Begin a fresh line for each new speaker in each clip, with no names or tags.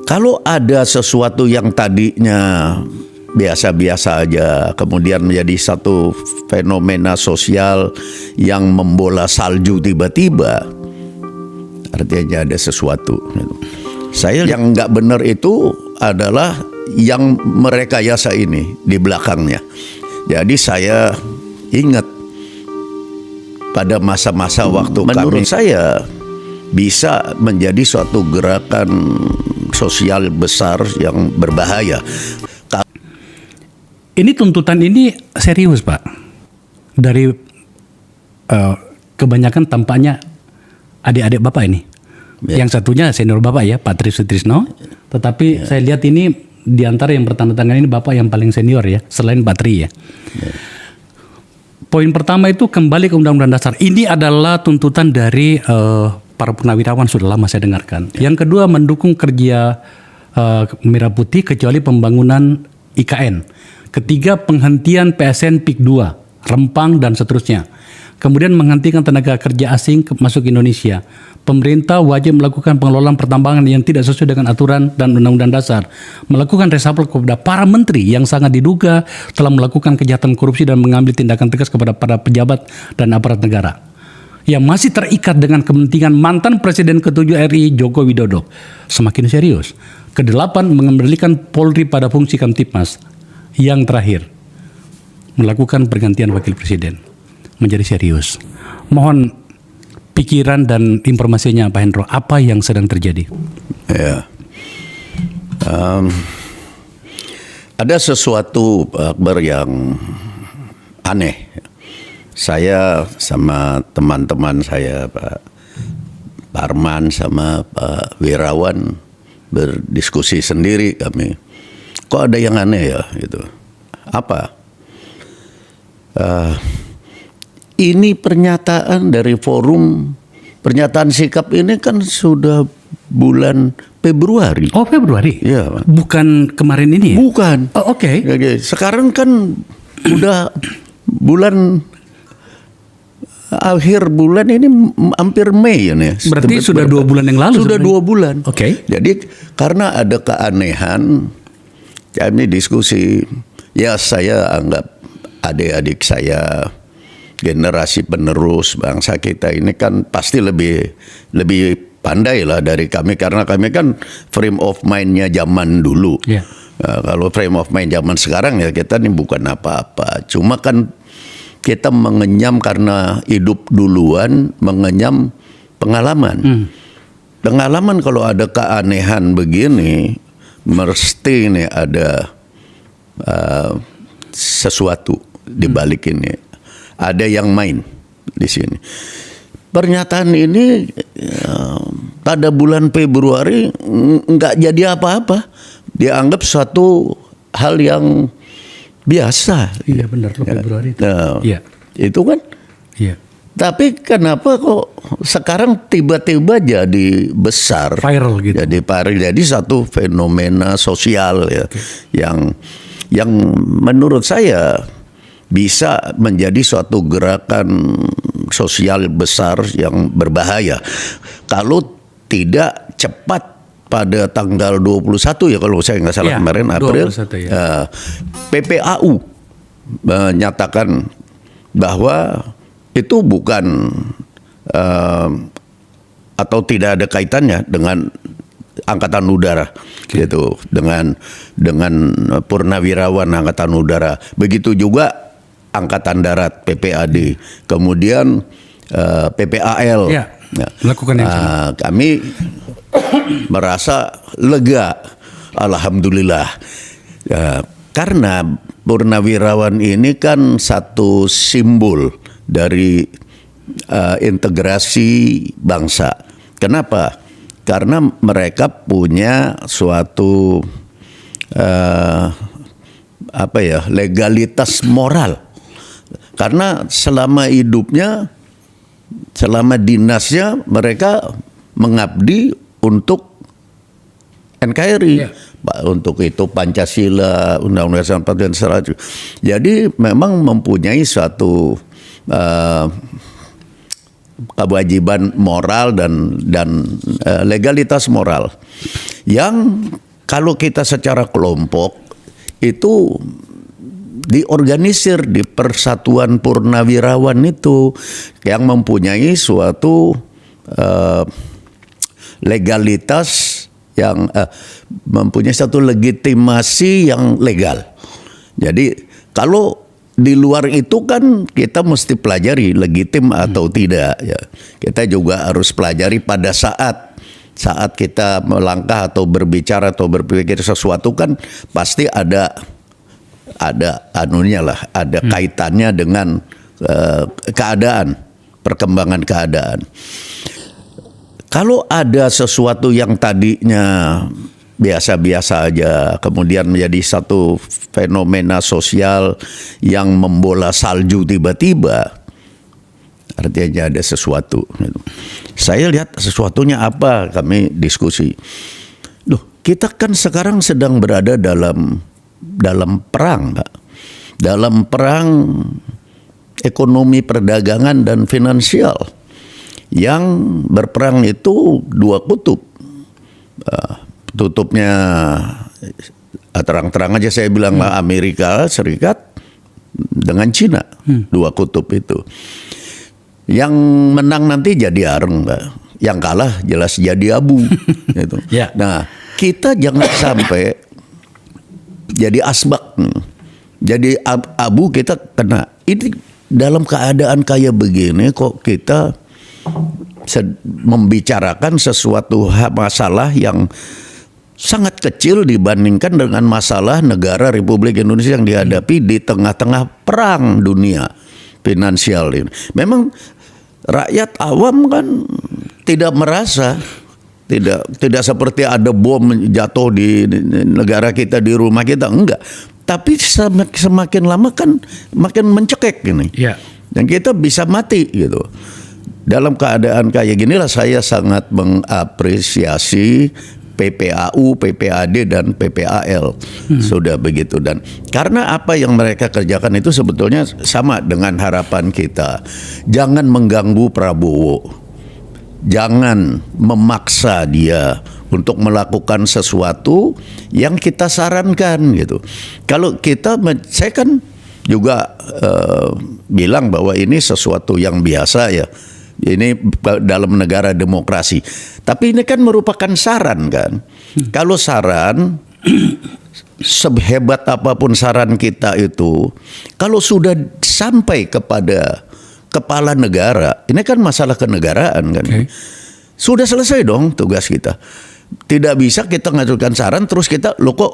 Kalau ada sesuatu yang tadinya biasa-biasa aja, kemudian menjadi satu fenomena sosial yang membola salju tiba-tiba, artinya ada sesuatu. Saya yang nggak benar itu adalah yang merekayasa ini di belakangnya. Jadi saya ingat pada masa-masa waktu menurut saya bisa menjadi suatu gerakan sosial besar yang berbahaya.
Ini tuntutan ini serius, Pak. Dari kebanyakan tampaknya adik-adik Bapak ini. Ya. Yang satunya senior Bapak ya, Pak Tri Sutrisno. Tetapi saya lihat ini di antara yang bertanda tangan ini Bapak yang paling senior ya, selain Pak Tri ya. Poin pertama itu kembali ke Undang-Undang Dasar. Ini adalah tuntutan dari para purnawirawan, sudah lama saya dengarkan. Yang kedua, mendukung kerja Merah Putih kecuali pembangunan IKN. Ketiga, penghentian PSN PIK 2, Rempang dan seterusnya. Kemudian menghentikan tenaga kerja asing masuk Indonesia. Pemerintah wajib melakukan pengelolaan pertambangan yang tidak sesuai dengan aturan dan Undang-Undang Dasar. Melakukan reshuffle kepada para menteri yang sangat diduga telah melakukan kejahatan korupsi dan mengambil tindakan tegas kepada para pejabat dan aparat negara yang masih terikat dengan kepentingan mantan Presiden ke-7 RI Joko Widodo. Semakin serius. Kedelapan, mengembalikan Polri pada fungsi Kamtipmas. Yang terakhir, melakukan pergantian wakil presiden. Menjadi serius. Mohon pikiran dan informasinya Pak Hendro, apa yang sedang terjadi?
Ya, ada sesuatu Akbar yang aneh. Saya sama teman-teman saya Pak Parman sama Pak Wirawan berdiskusi sendiri kami. Kok ada yang aneh ya gitu. Apa? Ini pernyataan dari forum pernyataan sikap ini kan sudah bulan Februari.
Oh, Februari?
Ya.
Bukan kemarin ini ya?
Bukan.
Oh, oke.
Okay. Sekarang kan udah bulan akhir bulan ini hampir Mei ya nih.
Berarti sudah 2 bulan yang lalu.
Sudah 2 bulan.
Oke. Okay.
Jadi karena ada keanehan, kami diskusi. Ya saya anggap adik-adik saya, generasi penerus bangsa kita ini kan pasti lebih pandai lah dari kami, karena kami kan frame of mind-nya zaman dulu. Yeah. Kalau frame of mind zaman sekarang ya kita ini bukan apa-apa. Cuma kan kita mengenyam karena hidup duluan, mengenyam pengalaman. Pengalaman kalau ada keanehan begini, mesti ini ada sesuatu di balik ini. Ada yang main di sini. Pernyataan ini pada bulan Februari nggak jadi apa-apa. Dianggap suatu hal yang biasa.
Iya benar, Februari itu.
Iya. Itu kan.
Iya.
Tapi kenapa kok sekarang tiba-tiba jadi besar,
viral gitu.
Jadi satu fenomena sosial ya, yang menurut saya bisa menjadi suatu gerakan sosial besar yang berbahaya kalau tidak cepat pada tanggal 21 ya kalau saya nggak salah kemarin April
21, ya.
PPAU menyatakan bahwa itu bukan atau tidak ada kaitannya dengan Angkatan Udara, gitu, dengan purnawirawan Angkatan Udara. Begitu juga Angkatan Darat PPAD, kemudian PPAL.
Ya, melakukan yang sama.
Kami merasa lega, alhamdulillah, karena purnawirawan ini kan satu simbol dari integrasi bangsa. Kenapa? Karena mereka punya suatu legalitas moral. Karena selama hidupnya, selama dinasnya mereka mengabdi untuk NKRI. Ya. Untuk itu Pancasila, Undang-Undang 45. Jadi memang mempunyai suatu kewajiban moral dan legalitas moral yang kalau kita secara kelompok itu diorganisir di Persatuan Purnawirawan itu yang mempunyai suatu legalitas yang mempunyai satu legitimasi yang legal. Jadi kalau di luar itu kan kita mesti pelajari legitim atau tidak ya. Kita juga harus pelajari pada saat kita melangkah atau berbicara atau berpikir sesuatu kan pasti ada anunya lah, ada kaitannya dengan keadaan, perkembangan keadaan. Kalau ada sesuatu yang tadinya biasa-biasa aja, kemudian menjadi satu fenomena sosial yang membola salju tiba-tiba, artinya ada sesuatu. Saya lihat sesuatunya apa, kami diskusi. Loh, kita kan sekarang sedang berada dalam perang, Pak. Dalam perang ekonomi perdagangan dan finansial. Yang berperang itu dua kutub. Tutupnya terang-terang aja saya bilang Amerika Serikat dengan Cina. Dua kutub itu. Yang menang nanti jadi areng, Pak. Yang kalah jelas jadi abu. Gitu.
Ya.
Nah, kita jangan sampai jadi asbak. Jadi abu kita kena. Ini dalam keadaan kayak begini kok kita membicarakan sesuatu masalah yang sangat kecil dibandingkan dengan masalah negara Republik Indonesia yang dihadapi di tengah-tengah perang dunia finansial ini. Memang rakyat awam kan tidak merasa, tidak seperti ada bom jatuh di negara kita, di rumah kita, enggak. Tapi semakin lama kan makin mencekik gini.
Ya.
Dan kita bisa mati gitu. Dalam keadaan kayak ginilah saya sangat mengapresiasi PPAU, PPAD dan PPAL sudah begitu. Dan karena apa yang mereka kerjakan itu sebetulnya sama dengan harapan kita. Jangan mengganggu Prabowo, jangan memaksa dia untuk melakukan sesuatu yang kita sarankan gitu. Kalau kita, saya kan juga bilang bahwa ini sesuatu yang biasa ya. Ini dalam negara demokrasi. Tapi ini kan merupakan saran kan. Kalau saran, sehebat apapun saran kita itu, kalau sudah sampai kepada kepala negara, ini kan masalah kenegaraan kan.
Okay.
Sudah selesai dong tugas kita. Tidak bisa kita ngajukan saran terus kita, loh kok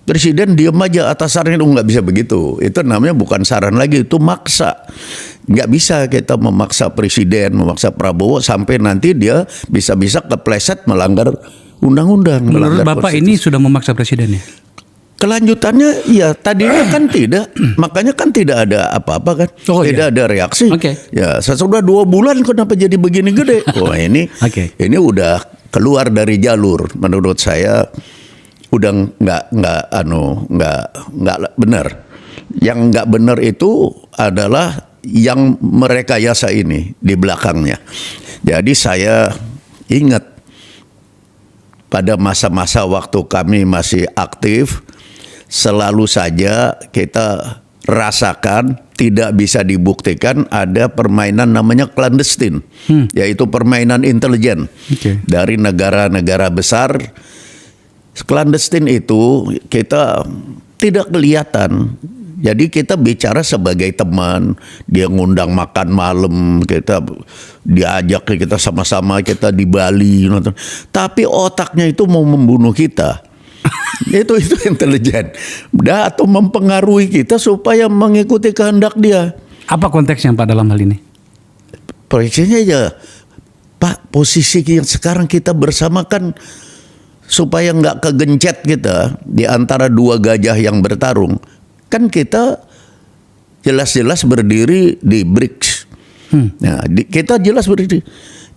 Presiden diam aja atas saran itu, nggak bisa begitu. Itu namanya bukan saran lagi, itu maksa. Nggak bisa kita memaksa Presiden, memaksa Prabowo sampai nanti dia bisa-bisa kepleset melanggar undang-undang.
Menurut Bapak ini sudah memaksa Presiden ya?
Kelanjutannya ya tadinya kan tidak, makanya kan tidak ada apa-apa kan, tidak ada reaksi.
Okay.
Ya sesudah 2 bulan kenapa jadi begini gede? Wah ini udah keluar dari jalur menurut saya. Udah nggak benar. Yang nggak benar itu adalah yang merekayasa ini di belakangnya. Jadi saya ingat pada masa-masa waktu kami masih aktif, selalu saja kita rasakan tidak bisa dibuktikan ada permainan namanya clandestine, yaitu permainan intelijen dari negara-negara besar. Clandestine itu kita tidak kelihatan. Jadi kita bicara sebagai teman, dia ngundang makan malam, kita diajak kita sama-sama kita di Bali nonton. Tapi otaknya itu mau membunuh kita. itu intelijen. Atau mempengaruhi kita supaya mengikuti kehendak dia.
Apa konteksnya Pak dalam hal ini?
Proyeksinya ya, Pak, posisi yang sekarang kita bersama kan supaya nggak kegencet kita di antara 2 gajah yang bertarung. Kan kita jelas-jelas berdiri di BRICS. Nah, kita jelas berdiri.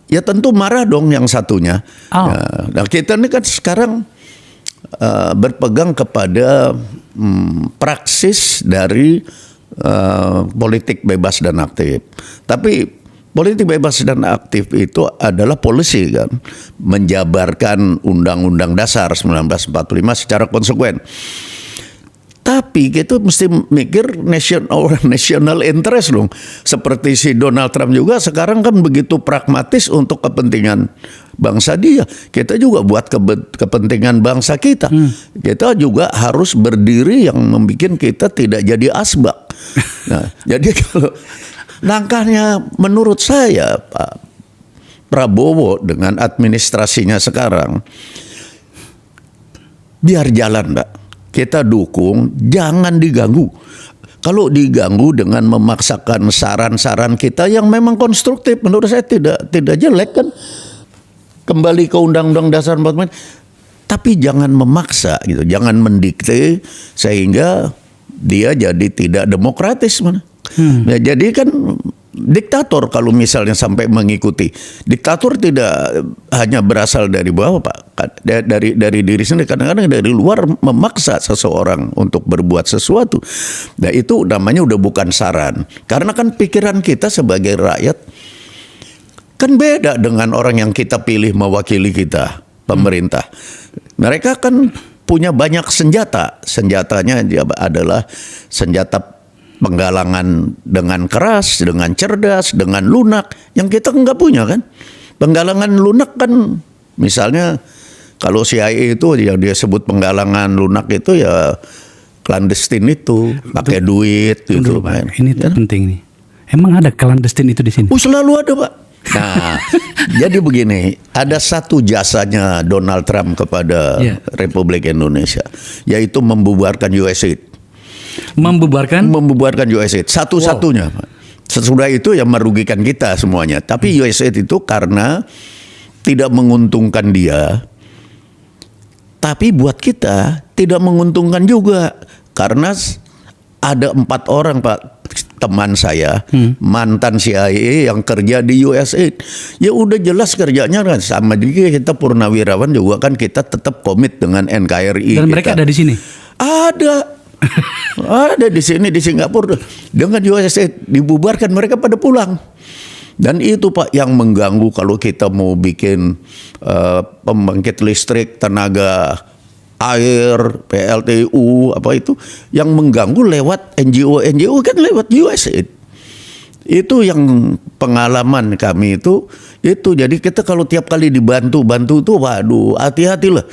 Ya tentu marah dong yang satunya. Nah, kita ini kan sekarang berpegang kepada praksis dari politik bebas dan aktif. Tapi politik bebas dan aktif itu adalah policy kan, menjabarkan Undang-Undang Dasar 1945 secara konsekuen. Tapi kita mesti mikir national interest dong. Seperti si Donald Trump juga sekarang kan begitu pragmatis untuk kepentingan bangsa dia. Kita juga buat kepentingan bangsa kita. Kita juga harus berdiri yang membuat kita tidak jadi asbak. Nah, jadi kalau langkahnya menurut saya Pak Prabowo dengan administrasinya sekarang, biar jalan Mbak. Kita dukung, jangan diganggu. Kalau diganggu dengan memaksakan saran-saran kita yang memang konstruktif, menurut saya tidak jelek kan. Kembali ke Undang-Undang Dasar 45, tapi jangan memaksa gitu, jangan mendikte sehingga dia jadi tidak demokratis mana. Ya, jadi kan diktator kalau misalnya sampai mengikuti. Diktator tidak hanya berasal dari bawah Pak, dari diri sendiri, kadang-kadang dari luar memaksa seseorang untuk berbuat sesuatu. Nah itu namanya udah bukan saran. Karena kan pikiran kita sebagai rakyat kan beda dengan orang yang kita pilih mewakili kita, pemerintah. Mereka kan punya banyak senjata. Senjatanya dia adalah senjata penggalangan dengan keras, dengan cerdas, dengan lunak, yang kita nggak punya kan. Penggalangan lunak kan, misalnya kalau CIA itu yang dia sebut penggalangan lunak itu ya clandestine itu, pakai duit gitu kan.
Ini penting nih. Emang ada clandestine itu di sini?
Selalu ada Pak. Nah, jadi begini, ada satu jasanya Donald Trump kepada Republik Indonesia, yaitu membubarkan USAID. Membubarkan USAID satu-satunya. Sesudah itu yang merugikan kita semuanya. Tapi USAID itu karena tidak menguntungkan dia, tapi buat kita tidak menguntungkan juga karena ada 4 orang Pak teman saya mantan CIA yang kerja di USAID. Ya udah jelas kerjanya kan sama juga kita purnawirawan juga kan kita tetap komit dengan NKRI.
Dan mereka ada di sini.
Ada di sini di Singapura. Dengan USAID dibubarkan mereka pada pulang. Dan itu Pak yang mengganggu kalau kita mau bikin pembangkit listrik, tenaga air, PLTU apa itu yang mengganggu lewat NGO kan lewat USAID. Itu yang pengalaman kami itu jadi kita kalau tiap kali dibantu tuh waduh hati-hatilah.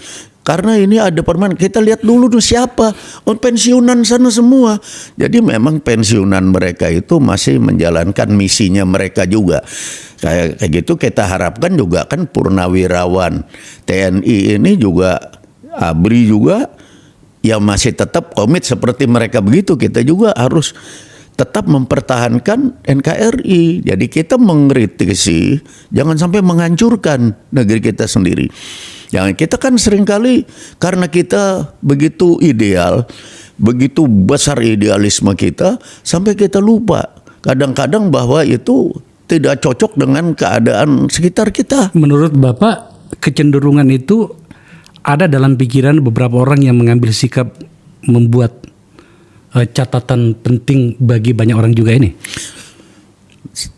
Karena ini ada permainan, kita lihat dulu tuh siapa, pensiunan sana semua. Jadi memang pensiunan mereka itu masih menjalankan misinya mereka juga. Kayak gitu kita harapkan juga kan purnawirawan TNI ini juga, ABRI juga, yang masih tetap komit seperti mereka begitu. Kita juga harus tetap mempertahankan NKRI. Jadi kita mengkritisi, jangan sampai menghancurkan negeri kita sendiri. Yang kita kan seringkali karena kita begitu ideal, begitu besar idealisme kita, sampai kita lupa kadang-kadang bahwa itu tidak cocok dengan keadaan sekitar kita.
Menurut Bapak, kecenderungan itu ada dalam pikiran beberapa orang yang mengambil sikap membuat catatan penting bagi banyak orang juga ini?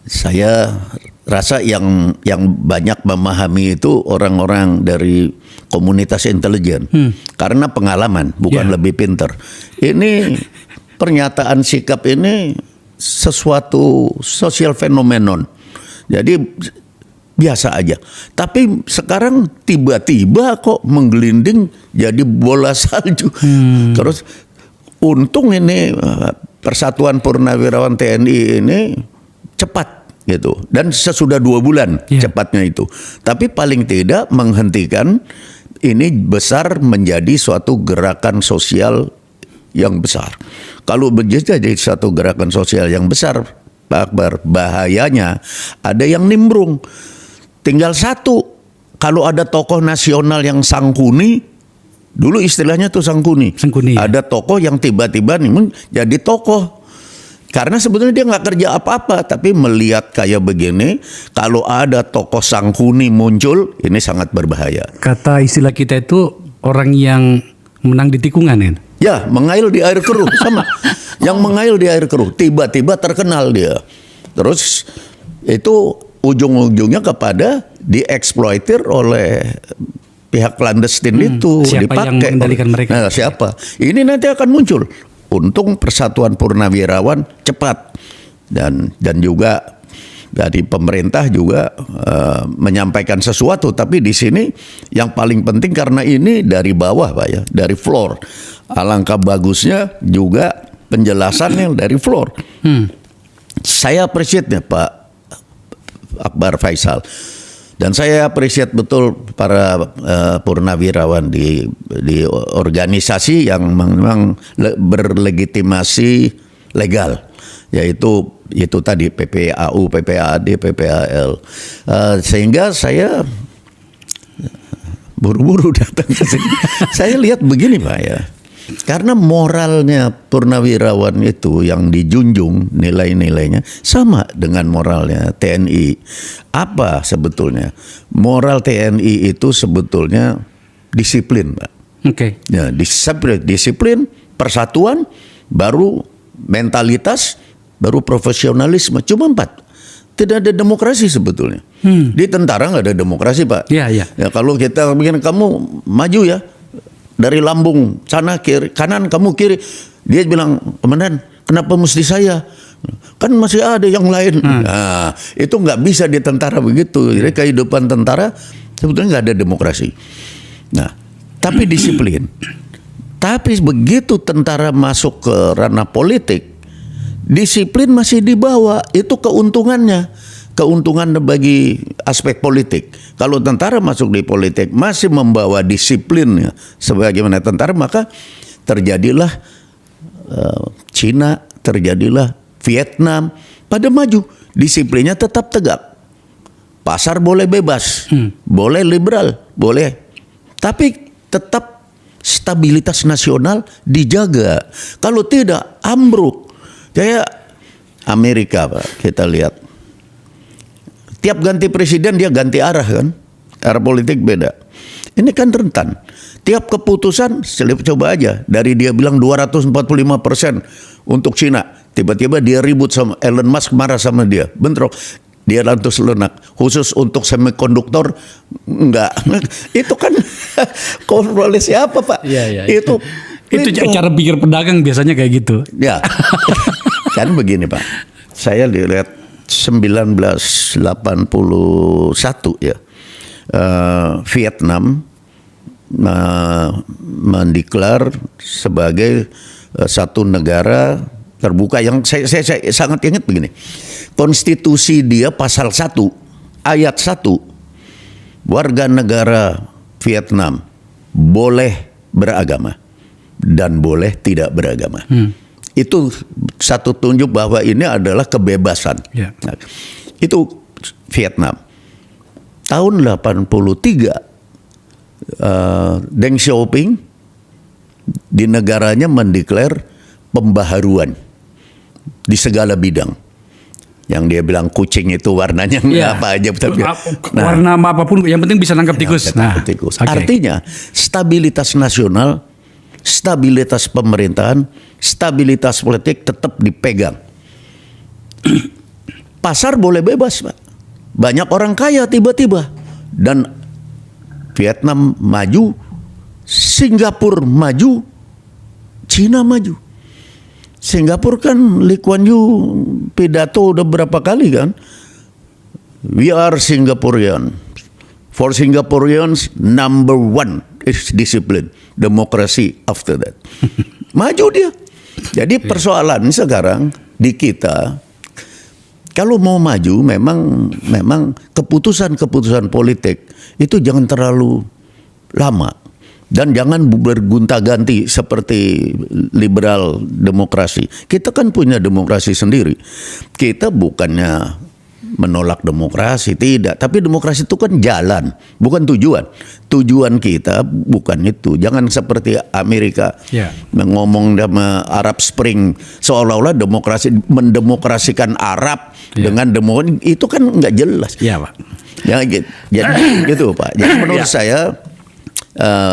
Saya rasa yang banyak memahami itu orang-orang dari komunitas intelijen karena pengalaman bukan lebih pintar. Ini pernyataan sikap ini sesuatu sosial fenomenon. Jadi biasa aja. Tapi sekarang tiba-tiba kok menggelinding jadi bola salju. Terus untung ini Persatuan Purnawirawan TNI ini cepat gitu, dan sesudah 2 bulan cepatnya itu. Tapi paling tidak menghentikan ini besar menjadi suatu gerakan sosial yang besar. Kalau menjadi suatu gerakan sosial yang besar, Pak Akbar, bahayanya ada yang nimbrung. Tinggal satu, kalau ada tokoh nasional yang sangkuni, dulu istilahnya tuh sangkuni. Ada tokoh yang tiba-tiba nih jadi tokoh. Karena sebetulnya dia nggak kerja apa-apa, tapi melihat kayak begini, kalau ada tokoh sangkuni muncul, ini sangat berbahaya.
Kata istilah kita itu orang yang menang di tikungan kan?
Ya, mengail di air keruh sama. Yang mengail di air keruh, tiba-tiba terkenal dia. Terus itu ujung-ujungnya kepada dieksploitir oleh pihak clandestine itu,
siapa yang mengendalikan mereka?
Nah, siapa? Ini nanti akan muncul. Untung Persatuan Purnawirawan cepat dan juga dari pemerintah juga menyampaikan sesuatu. Tapi di sini yang paling penting karena ini dari bawah, Pak ya, dari floor. Alangkah bagusnya juga penjelasannya dari floor. Saya appreciate ya Pak Akbar Faisal, dan saya appreciate betul para purnawirawan di organisasi yang memang berlegitimasi legal, yaitu tadi PPAU, PPAD, PPAL, sehingga saya buru-buru datang ke sini. Saya lihat begini Pak ya. Karena moralnya purnawirawan itu yang dijunjung nilai-nilainya sama dengan moralnya TNI. Apa sebetulnya? Moral TNI itu sebetulnya disiplin, Pak.
Oke.
Ya, disiplin, persatuan, baru mentalitas, baru profesionalisme. Cuma 4. Tidak ada demokrasi sebetulnya. Di tentara nggak ada demokrasi, Pak.
Iya, iya.
Ya, kalau kita bikin kamu maju ya. Dari lambung sana kiri, kanan kamu kiri. Dia bilang, komandan, kenapa mesti saya? Kan masih ada yang lain. Nah, itu nggak bisa di tentara begitu. Jadi kehidupan tentara sebetulnya nggak ada demokrasi. Nah, tapi disiplin. Tapi begitu tentara masuk ke ranah politik, disiplin masih dibawa. Itu keuntungannya. Keuntungan bagi aspek politik. Kalau tentara masuk di politik masih membawa disiplinnya sebagaimana tentara, maka terjadilah Cina, terjadilah Vietnam pada maju. Disiplinnya tetap tegak. Pasar boleh bebas, boleh liberal, boleh. Tapi tetap stabilitas nasional dijaga. Kalau tidak ambruk. Kayak Amerika, Pak, kita lihat. Tiap ganti presiden dia ganti arah kan. Arah politik beda. Ini kan rentan. Tiap keputusan, coba aja. Dari dia bilang 245% untuk Cina. Tiba-tiba dia ribut sama Elon Musk, marah sama dia. Bentrok. Dia lantus lunak. Khusus untuk semikonduktor, enggak. Itu kan kontrolnya siapa, Pak?
Iya.
Itu
cara pikir pedagang biasanya kayak gitu.
Ya. Kan begini, Pak. Saya lihat 1981 ya, Vietnam mendeklar sebagai satu negara terbuka. Yang saya sangat ingat begini, konstitusi dia pasal 1 ayat 1, warga negara Vietnam boleh beragama dan boleh tidak beragama. Itu satu tunjuk bahwa ini adalah kebebasan.
Yeah.
Nah, itu Vietnam. Tahun 83 Deng Xiaoping di negaranya mendeklar pembaharuan di segala bidang. Yang dia bilang kucing itu warnanya apa aja, tapi
warna apapun yang penting bisa nangkap tikus.
Tikus.
Okay.
Artinya stabilitas nasional, stabilitas pemerintahan, stabilitas politik tetap dipegang. Pasar boleh bebas, Pak. Banyak orang kaya tiba-tiba. Dan Vietnam maju, Singapura maju, Cina maju. Singapura kan Lee Kuan Yew pidato udah berapa kali kan. We are Singaporean. For Singaporeans, number 1 is discipline. Demokrasi after that. Maju dia. Jadi persoalan sekarang di kita, kalau mau maju memang keputusan-keputusan politik itu jangan terlalu lama dan jangan bergonta-ganti seperti liberal demokrasi. Kita kan punya demokrasi sendiri. Kita bukannya menolak demokrasi, tidak. Tapi demokrasi itu kan jalan, bukan tujuan. Tujuan kita bukan itu. Jangan seperti Amerika ngomong sama Arab Spring seolah-olah demokrasi, mendemokrasikan Arab dengan demokrasi, itu kan nggak jelas.
Iya, Pak.
Ya, jadi gitu, Pak. Jadi menurut saya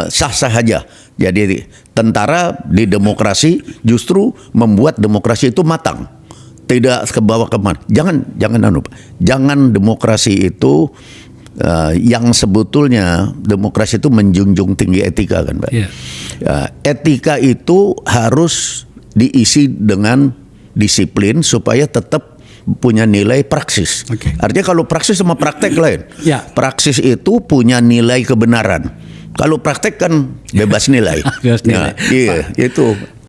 sah-sah aja. Jadi tentara di demokrasi justru membuat demokrasi itu matang. tidak ke bawah kemana. Jangan demokrasi itu yang sebetulnya demokrasi itu menjunjung tinggi etika kan, Pak. Etika itu harus diisi dengan disiplin supaya tetap punya nilai praksis. Artinya kalau praksis sama praktek lain. Praksis itu punya nilai kebenaran. Kalau praktek kan bebas nilai.
Bebas nilai.
Nah, itu.